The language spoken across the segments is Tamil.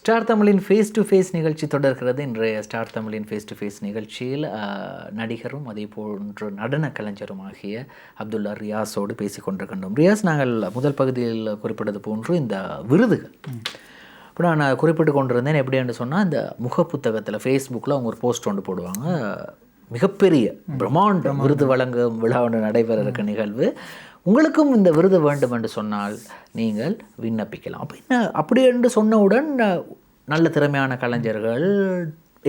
ஸ்டார் தமிழின் ஃபேஸ் டு ஃபேஸ் நிகழ்ச்சி தொடர்கிறது. இன்றைய ஸ்டார் தமிழின் ஃபேஸ் டு ஃபேஸ் நிகழ்ச்சியில் நடிகரும் அதே போன்று நடன கலைஞரும் ஆகிய அப்துல்லா ரியாஸோடு பேசி கொண்டிருக்கின்றோம். ரியாஸ், நாங்கள் முதல் பகுதியில் குறிப்பிட்டது போன்று இந்த விருதுகள் இப்போ நான் குறிப்பிட்டு கொண்டிருந்தேன். எப்படி என்று சொன்னால், இந்த முகப்புத்தகத்தில் ஃபேஸ்புக்கில் அவங்க ஒரு போஸ்ட் ஒன்று போடுவாங்க. மிகப்பெரிய பிரம்மாண்ட விருது வழங்கும் விழா ஒன்று நடைபெற இருக்க நிகழ்வு, உங்களுக்கும் இந்த விருது வேண்டும் என்று சொன்னால் நீங்கள் விண்ணப்பிக்கலாம். அப்போ என்ன அப்படி என்று சொன்னவுடன் நல்ல திறமையான கலைஞர்கள்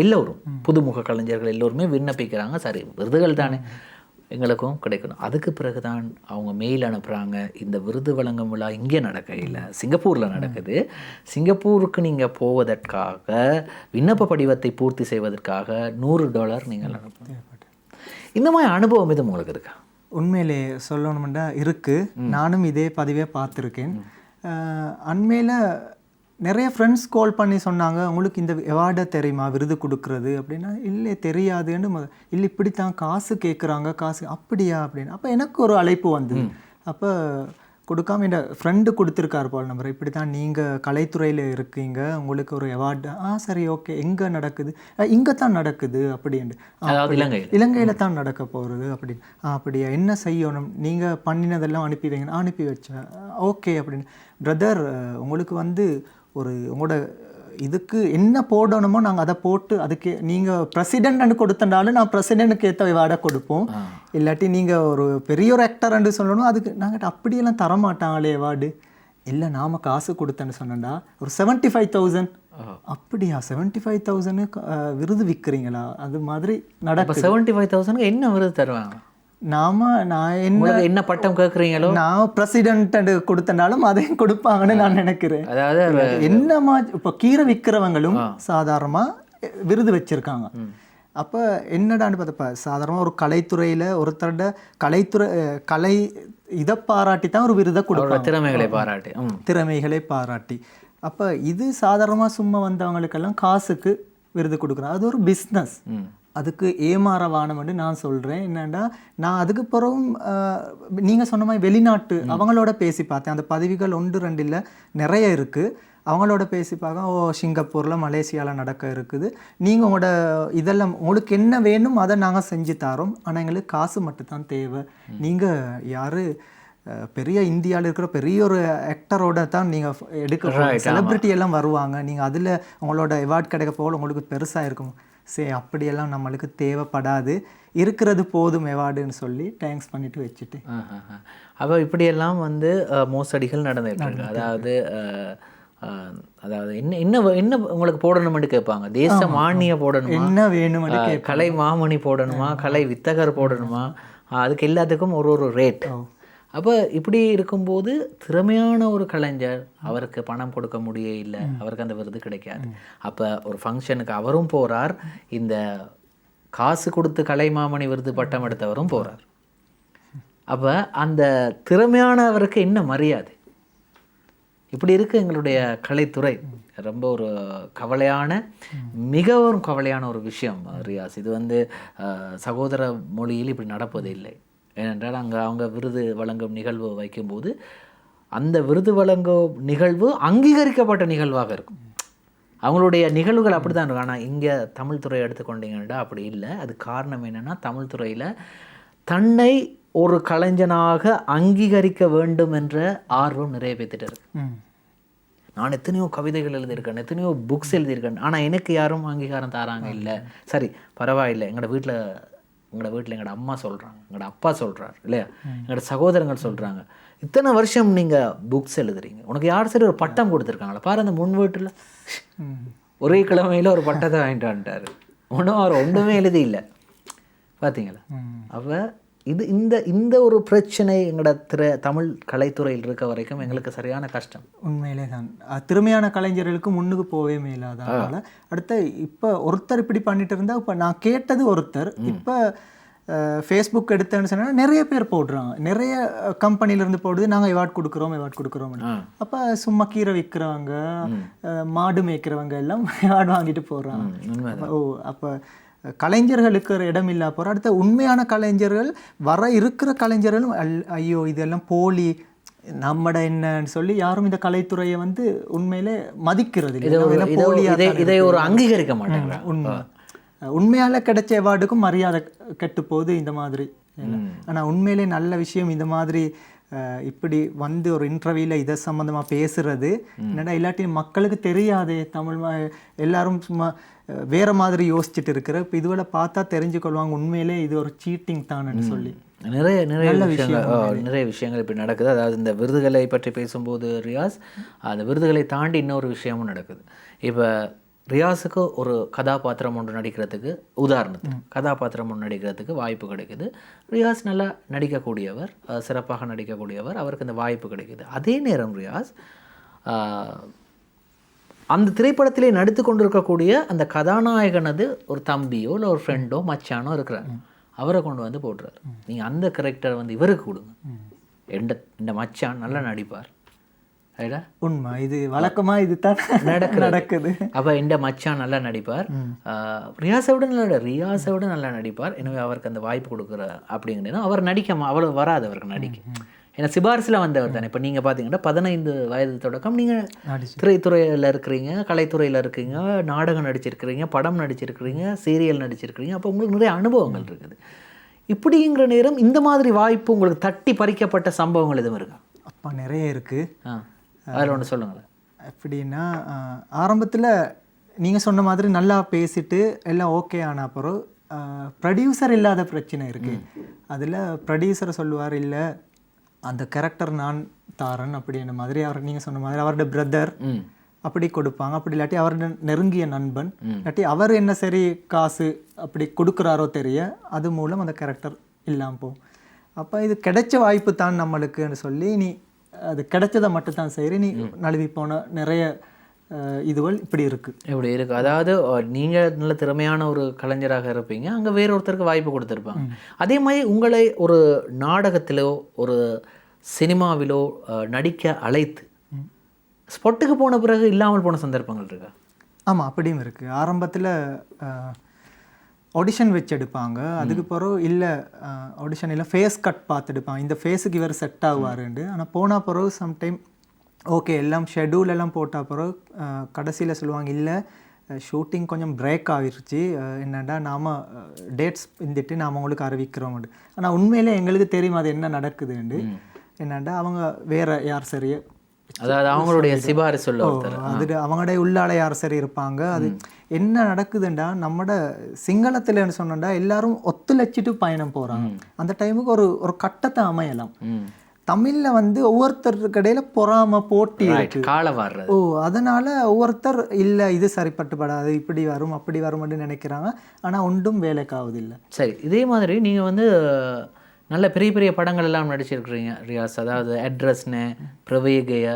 எல்லோரும், புதுமுக கலைஞர்கள் எல்லோருமே விண்ணப்பிக்கிறாங்க. சரி, விருதுகள் தானே, எங்களுக்கும் கிடைக்கணும். அதுக்கு பிறகு தான் அவங்க மெயில் அனுப்புகிறாங்க, இந்த விருது வழங்கும் விழா இங்கே நடக்கையில் சிங்கப்பூரில் நடக்குது, சிங்கப்பூருக்கு நீங்கள் போவதற்காக விண்ணப்ப படிவத்தை பூர்த்தி செய்வதற்காக $100 நீங்கள் அனுப்பணும். இந்த மாதிரி அனுபவம் இது உங்களுக்கு இருக்கா? உண்மையிலே சொல்லணும்னா இருக்குது. நானும் இதே பதிவே பார்த்துருக்கேன். அண்மையில் நிறைய ஃப்ரெண்ட்ஸ் கால் பண்ணி சொன்னாங்க, உங்களுக்கு இந்த அவார்டை தெரியுமா, விருது கொடுக்குறது அப்படின்னா. இல்லை தெரியாதுன்னு இல்லை இப்படித்தான் காசு கேட்குறாங்க, காசு அப்படியா அப்படின்னு. அப்போ எனக்கு ஒரு அழைப்பு வந்தது. அப்போ கொடுக்காம என் ஃப்ரெண்டு கொடுத்துருக்காரு போல் நம்பர், இப்படி தான் நீங்கள் கலைத்துறையில் இருக்கீங்க, உங்களுக்கு ஒரு அவார்டு. சரி ஓகே, எங்கே நடக்குது? இங்கே தான் நடக்குது அப்படின்னு. இலங்கையில் தான் நடக்க போகிறது அப்படின்னு. அப்படியா, என்ன செய்யணும், நீங்கள் பண்ணினதெல்லாம் அனுப்பி வைங்க. அனுப்பி வச்சேன். ஓகே அப்படின்னு. பிரதர், உங்களுக்கு உங்களோட இதுக்கு என்ன போடணுமோ நாங்கள் அதை போட்டு, அதுக்கு நீங்கள் பிரசிடென்ட்னு கொடுத்தனாலும் நான் பிரசிடென்ட்டுக்கு ஏற்ற அவார்டை கொடுப்போம். இல்லாட்டி நீங்கள் ஒரு பெரிய ஒரு ஆக்டர்ன்னு சொல்லணும், அதுக்கு நாங்கள் அப்படியெல்லாம் தரமாட்டாங்களே அவார்டு. இல்லை, நாம் காசு கொடுத்தேன்னு சொன்னேன்டா, ஒரு 75,000. அப்படியா, 75,000 விருது விற்கிறீங்களா? அது மாதிரி நடக்கும். 75,000 என்ன விருது தருவாங்க? நான் என்ன பட்டம் கேட்குறீங்களோ, நான் பிரசிடென்ட் கொடுத்தனாலும் அதையும் கொடுப்பாங்கன்னு நான் நினைக்கிறேன். அதாவது என்னமா இப்போ கீரை விற்கிறவங்களும் சாதாரணமாக விருது வச்சிருக்காங்க. அப்போ என்னடான்னு பார்த்தப்ப, சாதாரணமாக ஒரு கலைத்துறையில் ஒருத்தரோட கலை இதை பாராட்டி தான் ஒரு விருதை கொடுப்பாங்க, திறமைகளை பாராட்டி. அப்போ இது சாதாரணமாக சும்மா வந்தவங்களுக்கெல்லாம் காசுக்கு விருது கொடுக்குறாங்க. அது ஒரு பிஸ்னஸ், அதுக்கு ஏமாறவானம்னு நான் சொல்கிறேன். என்னென்னா, நான் அதுக்கு பிறகும் நீங்கள் சொன்ன மாதிரி வெளிநாட்டு அவங்களோட பேசி பார்த்தேன். அந்த பதவிகள் 1-2 இல்லை, நிறைய இருக்குது. அவங்களோட பேசி பார்க்க, சிங்கப்பூரில் மலேசியாவில் நடக்க இருக்குது, நீங்கள் உங்களோட இதெல்லாம் உங்களுக்கு என்ன வேணும் அதை நாங்கள் செஞ்சு தரோம், ஆனால் எங்களுக்கு காசு மட்டும்தான் தேவை. நீங்கள் யார் பெரிய இந்தியாவில் இருக்கிற பெரிய ஒரு ஆக்டரோட தான் நீங்கள் எடுக்க, செலிப்ரிட்டி எல்லாம் வருவாங்க, நீங்கள் அதில் உங்களோட அவார்ட் கிடைக்க போக உங்களுக்கு பெருசாக இருக்கும். சரி, அப்படியெல்லாம் நம்மளுக்கு தேவைப்படாது, இருக்கிறது போதும் அவார்டுன்னு சொல்லி தேங்க்ஸ் பண்ணிட்டு வச்சுட்டு. அப்போ இப்படியெல்லாம் மோசடிகள் நடந்துட்டு இருக்கு. அதாவது என்ன உங்களுக்கு போடணும்னு கேட்பாங்க. தேச மானிய போடணுமா, என்ன வேணும், கலை மாமணி போடணுமா, கலை வித்தகர் போடணுமா, அதுக்கு எல்லாத்துக்கும் ஒரு ரேட். அப்போ இப்படி இருக்கும்போது திறமையான ஒரு கலைஞர், அவருக்கு பணம் கொடுக்க முடிய இல்லை, அவருக்கு அந்த விருது கிடைக்காது. அப்போ ஒரு ஃபங்க்ஷனுக்கு அவரும் போகிறார், இந்த காசு கொடுத்து கலைமாமணி விருது பட்டம் எடுத்தவரும் போகிறார். அப்போ அந்த திறமையானவருக்கு என்ன மரியாதை? இப்படி இருக்குது எங்களுடைய கலைத்துறை. ரொம்ப ஒரு கவலையான, மிகவும் கவலையான ஒரு விஷயம் ரியாஸ். இது சகோதர மொழியில் இப்படி நடப்பது இல்லை. ஏனென்றால் அவங்க விருது வழங்கும் நிகழ்வு வைக்கும்போது அந்த விருது வழங்கும் நிகழ்வு அங்கீகரிக்கப்பட்ட நிகழ்வாக இருக்கும். அவங்களுடைய நிகழ்வுகள் அப்படி தான் இருக்கும். ஆனால் இங்கே தமிழ் துறையை எடுத்துக்கொண்டீங்கன்னா அப்படி இல்லை. அது காரணம் என்னென்னா, தமிழ் துறையில் தன்னை ஒரு கலைஞனாக அங்கீகரிக்க வேண்டும் என்ற ஆர்வம் நிறைய பேர்த்திட்டு இருக்கு. நான் எத்தனையோ கவிதைகள் எழுதியிருக்கேன், எத்தனையோ புக்ஸ் எழுதியிருக்கேன், ஆனால் எனக்கு யாரும் அங்கீகாரம் தராங்க இல்லை. சரி, பரவாயில்லை, எங்களோட வீட்டில் எங்களோட அம்மா சொல்கிறாங்க, எங்களோட அப்பா சொல்கிறார் இல்லையா, எங்களோட சகோதரங்கள் சொல்கிறாங்க, இத்தனை வருஷம் நீங்கள் புக்ஸ் எழுதுறீங்க, உனக்கு யார் சரி ஒரு பட்டம் கொடுத்துருக்காங்களா பாரு, அந்த முன் வீட்டில் ஒரே கிழமையில் ஒரு பட்டத்தை வாங்கிட்டு வந்துட்டார், அவர் ஒன்றுமே எழுதி இல்லை, பார்த்தீங்களா? அப்போ இந்த ஒரு பிரச்சனை எங்களோட தமிழ் கலைத்துறையில் இருக்க வரைக்கும் எங்களுக்கு சரியான கஷ்டம். உண்மையிலே தான் திறமையான கலைஞர்களுக்கு முன்னுக்கு போவே மேலாதனால அடுத்த இப்போ ஒருத்தர் இப்படி பண்ணிட்டு இருந்தால், இப்போ நான் கேட்டது ஒருத்தர், இப்போ ஃபேஸ்புக் எடுத்தேன்னு சொன்னால் நிறைய பேர் போடுறாங்க, நிறைய கம்பெனிலேருந்து போடுது, நாங்கள் அவார்ட் கொடுக்குறோம். அப்போ சும்மா கீரை விற்கிறவங்க, மாடு மேய்க்கிறவங்க எல்லாம் அவார்டு வாங்கிட்டு போடுறாங்க. அப்போ கலைஞர்களுக்கு இடம் இல்லா போகிற அடுத்த உண்மையான கலைஞர்கள், வர இருக்கிற கலைஞர்களும் ஐயோ இதெல்லாம் போலி, நம்மட என்னன்னு சொல்லி யாரும் இந்த கலைத்துறையை வந்து உண்மையிலே மதிக்கிறது இல்லை. இதை ஒரு அங்கீகரிக்க மாட்டாங்க. உண்மை உண்மையால கிடைச்ச அவார்டுக்கும் மரியாதை கெட்டு போகுது இந்த மாதிரி. ஆனா உண்மையிலே நல்ல விஷயம் இந்த மாதிரி இப்படி வந்து ஒரு இன்டர்வியூவில் இதை சம்மந்தமாக பேசுறது. என்னடா இல்லாட்டி மக்களுக்கு தெரியாதே, தமிழ் எல்லாரும் சும்மா வேற மாதிரி யோசிச்சுட்டு இருக்கிற. இப்போ இதுவரை பார்த்தா தெரிஞ்சுக்கொள்வாங்க உண்மையிலே இது ஒரு சீட்டிங் தான்னு சொல்லி. நிறைய விஷயங்கள் இப்படி நடக்குது. அதாவது இந்த விருதுகளை பற்றி பேசும்போது ரியாஸ், அந்த விருதுகளை தாண்டி இன்னொரு விஷயமும் நடக்குது. இப்போ ரியாஸுக்கு ஒரு கதாபாத்திரம் ஒன்று நடிக்கிறதுக்கு, உதாரணத்துக்கு கதாபாத்திரம் ஒன்று நடிக்கிறதுக்கு வாய்ப்பு கிடைக்குது. ரியாஸ் நல்லா நடிக்கக்கூடியவர், சிறப்பாக நடிக்கக்கூடியவர், அவருக்கு இந்த வாய்ப்பு கிடைக்குது. அதே நேரம் ரியாஸ் அந்த திரைப்படத்திலே நடித்து கொண்டிருக்கக்கூடிய அந்த கதாநாயகனது ஒரு தம்பியோ இல்லை ஒரு ஃப்ரெண்டோ மச்சானோ இருக்கிறாங்க. அவரை கொண்டு வந்து போட்டுறாரு. நீங்கள் அந்த கேரக்டரை வந்து இவருக்கு கொடுங்க, இந்த மச்சான் நல்லா நடிப்பார். உண்மை, இது வழக்கமாக இது தான் நடக்குது. அப்போ இந்த மச்சான் நல்லா நடிப்பார், ரியாஸை விட நல்லா நடிப்பார், எனவே அவருக்கு அந்த வாய்ப்பு கொடுக்குற அப்படிங்கிறது அவர் நடிக்க அவ்வளோ வராது அவருக்கு நடிக்க. ஏன்னா சிபாரிசில் வந்தவர் தானே. இப்போ நீங்கள் பார்த்தீங்கன்னா 15 வயது தொடக்கம் நீங்கள் திரைத்துறையில் இருக்கிறீங்க, கலைத்துறையில் இருக்கீங்க, நாடகம் நடிச்சிருக்கிறீங்க, படம் நடிச்சிருக்கிறீங்க, சீரியல் நடிச்சிருக்கிறீங்க. அப்போ உங்களுக்கு நிறைய அனுபவங்கள் இருக்குது. இப்படிங்கிற நேரம் இந்த மாதிரி வாய்ப்பு உங்களுக்கு தட்டி பறிக்கப்பட்ட சம்பவங்கள் எதுவும் இருக்கா? அப்பா நிறைய இருக்குது. அதில் ஒன்று சொல்லுங்களேன். எப்படின்னா ஆரம்பத்தில் நீங்கள் சொன்ன மாதிரி நல்லா பேசிட்டு எல்லாம் ஓகே ஆன அப்புறம் ப்ரொடியூசர் இல்லாத பிரச்சனை இருக்குது. அதில் ப்ரொடியூசரை சொல்லுவார், இல்லை அந்த கேரக்டர் நான் தாரன் அப்படின்ற மாதிரி. அவர் நீங்கள் சொன்ன மாதிரி அவரோட பிரதர் அப்படி கொடுப்பாங்க. அப்படி இல்லாட்டி அவரோட நெருங்கிய நண்பன், இல்லாட்டி அவர் என்ன சரி காசு அப்படி கொடுக்குறாரோ தெரிய, அது மூலம் அந்த கேரக்டர் இல்லாமல் போகும். அப்போ இது கிடைச்ச வாய்ப்பு தான் நம்மளுக்குன்னு சொல்லி நீ அது கிடைச்சதை மட்டும்தான் செய்கிறீ, நீ நழுவி போன நிறைய இதுவள் இப்படி இருக்குது. அதாவது நீங்கள் நல்ல திறமையான ஒரு கலைஞராக இருப்பீங்க, அங்கே வேற ஒருத்தருக்கு வாய்ப்பு கொடுத்துருப்பாங்க. அதே மாதிரி உங்களை ஒரு நாடகத்திலோ ஒரு சினிமாவிலோ நடிக்க அழைத்து ஸ்பாட்டுக்கு போன பிறகு இல்லாமல் போன சந்தர்ப்பங்கள் இருக்கா? ஆமாம், அப்படியும் இருக்குது. ஆரம்பத்தில் ஆடிஷன் வச்சு எடுப்பாங்க, அதுக்கு பிறகு இல்லை ஆடிஷன் இல்லை ஃபேஸ் கட் பார்த்து எடுப்பாங்க, இந்த ஃபேஸுக்கு இவர் செட் ஆகுவாருண்டு. ஆனால் போனால் பிறகு சம்டைம் ஓகே எல்லாம் ஷெட்யூல் எல்லாம் போட்ட பிறகு கடைசியில் சொல்லுவாங்க, இல்லை ஷூட்டிங் கொஞ்சம் பிரேக் ஆகிருச்சு, என்னடா நாம் டேட்ஸ் இருந்துட்டு நாம் உங்களுக்கு அறிவிக்கிறோம். ஆனால் உண்மையிலே எங்களுக்கு தெரியும் அது என்ன நடக்குதுண்டு. என்னடா அவங்க வேற யார் சரியா, அதாவது அவங்களுடைய சிபாரிசு சொல்ல அது அவங்களுடைய உள்ளால யார் சரி இருப்பாங்க. அது என்ன நடக்குதுண்டா, நம்மட சிங்களத்தில் சொன்னா எல்லாரும் ஒத்துழைச்சிட்டு பயணம் போகிறாங்க. அந்த டைமுக்கு ஒரு கட்டத்தை அமையலாம். தமிழில் வந்து ஒவ்வொருத்தருக்கு இடையில பொறாம போட்டி இருக்கு, அதனால ஒவ்வொருத்தர் இல்லை இது சரிப்பட்டுப்படாது, இப்படி வரும் அப்படி வரும்னு நினைக்கிறாங்க. ஆனால் ஒன்றும் வேலைக்காவது இல்லை. சரி, இதே மாதிரி நீங்கள் வந்து நல்ல பெரிய பெரிய படங்கள் எல்லாம் நடிச்சிருக்கிறீங்க ரியாஸ். அதாவது அட்ரஸ்னு, பிரவேகைய,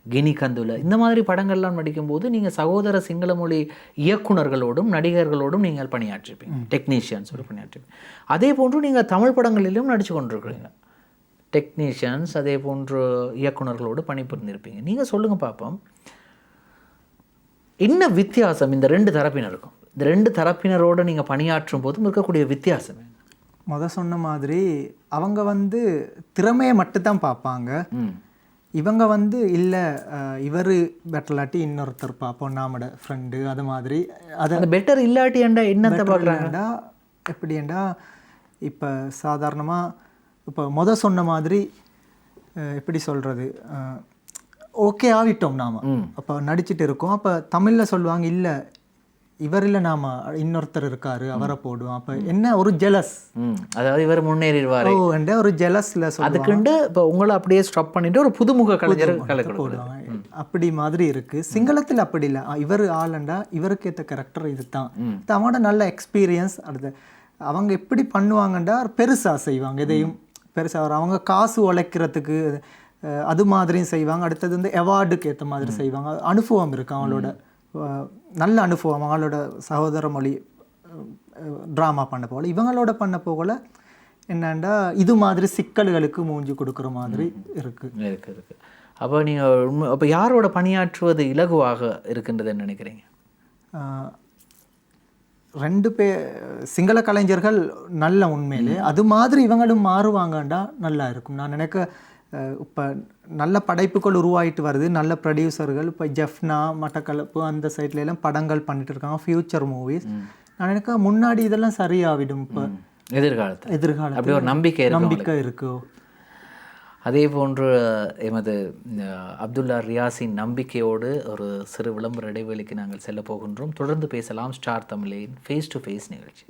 கினிகந்துல, இந்த மாதிரி படங்கள்லாம் நடிக்கும்போது நீங்கள் சகோதர சிங்கள மொழி இயக்குநர்களோடும் நடிகர்களோடும் நீங்கள் பணியாற்றிருப்பீங்க, டெக்னீஷியன்ஸோடு பணியாற்றிருப்பீங்க. அதே போன்று நீங்கள் தமிழ் படங்களிலும் நடித்து கொண்டிருக்கிறீங்க, டெக்னீஷியன்ஸ் அதே போன்று இயக்குநர்களோடு பணிபுரிந்திருப்பீங்க. நீங்கள் சொல்லுங்கள் பார்ப்போம், என்ன வித்தியாசம் இந்த ரெண்டு தரப்பினருக்கும்? இந்த ரெண்டு தரப்பினரோடு நீங்கள் பணியாற்றும் போதும் இருக்கக்கூடிய வித்தியாசம்? சொன்ன மாதிரி அவங்க வந்து திறமையை மட்டும்தான் பார்ப்பாங்க. இவங்க வந்து இல்லை இவர் பெட்டர் இல்லாட்டி இன்னொருத்தர் பார்ப்போம், நாமோட ஃப்ரெண்டு அது மாதிரி. அதை பெட்டர் இல்லாட்டி என்னத்தை பார்க்குறாங்கடா எப்படிண்டா, இப்போ சாதாரணமாக இப்போ சொன்ன மாதிரி எப்படி சொல்கிறது, ஓகே ஆகிட்டோம் நாம், அப்போ நடிச்சுட்டு இருக்கோம். அப்போ தமிழில் சொல்லுவாங்க, இல்லை இவர் இல்லை நாம இன்னொருத்தர் இருக்காரு அவரை போடுவோம். அப்போ என்ன ஒரு ஜெலஸ், அதாவது இவர் முன்னேறிடுவார் ஒரு ஜெலஸ்ல அதுக்குண்டு இப்போ உங்களை அப்படியே ஸ்டாப் பண்ணிட்டு ஒரு புதுமுக கலைஞர் போடுவாங்க. அப்படி மாதிரி இருக்கு. சிங்களத்தில் அப்படி இல்லை, இவர் ஆளண்டா இவருக்கு ஏற்ற கேரக்டர் இதுதான், அவனோட நல்ல எக்ஸ்பீரியன்ஸ். அடுத்து அவங்க எப்படி பண்ணுவாங்கண்டா பெருசாக செய்வாங்க, எதையும் பெருசாக அவங்க காசு உழைக்கிறதுக்கு அது மாதிரியும் செய்வாங்க. அடுத்தது வந்து அவார்டுக்கு ஏற்ற மாதிரி செய்வாங்க. அனுபவம் இருக்கு அவங்களோட, நல்ல அனுபவம். அவங்களோட சகோதர மொழி ட்ராமா பண்ண போகல, இவங்களோட பண்ண போகல என்னண்டா இது மாதிரி சிக்கல்களுக்கு மூஞ்சி கொடுக்குற மாதிரி இருக்கு. அப்போ நீங்கள் அப்போ யாரோட பணியாற்றுவது இலகுவாக இருக்கின்றதுன்னு நினைக்கிறீங்க? ரெண்டு சிங்கள கலைஞர்கள் நல்ல உண்மையிலே அது மாதிரி இவங்களும் மாறுவாங்கண்டா நல்லா இருக்கும். நான் நினைக்க இப்போ நல்ல படைப்புகள் உருவாகிட்டு வருது, நல்ல ப்ரொடியூசர்கள். இப்போ ஜெஃப்னா, மட்டக்களப்பு அந்த சைட்ல எல்லாம் படங்கள் பண்ணிட்டு இருக்காங்க, ஃபியூச்சர் மூவிஸ். நான் எனக்கு முன்னாடி இதெல்லாம் சரியாகிடும். இப்போ எதிர்காலத்தில் அப்படி ஒரு நம்பிக்கை இருக்கு. அதே போன்று எமது அப்துல்லா ரியாஸின் நம்பிக்கையோடு ஒரு சிறு விளம்பர இடைவெளிக்கு நாங்கள் செல்ல போகின்றோம். தொடர்ந்து பேசலாம் ஸ்டார் தமிழின் ஃபேஸ் டு ஃபேஸ் நிகழ்ச்சி.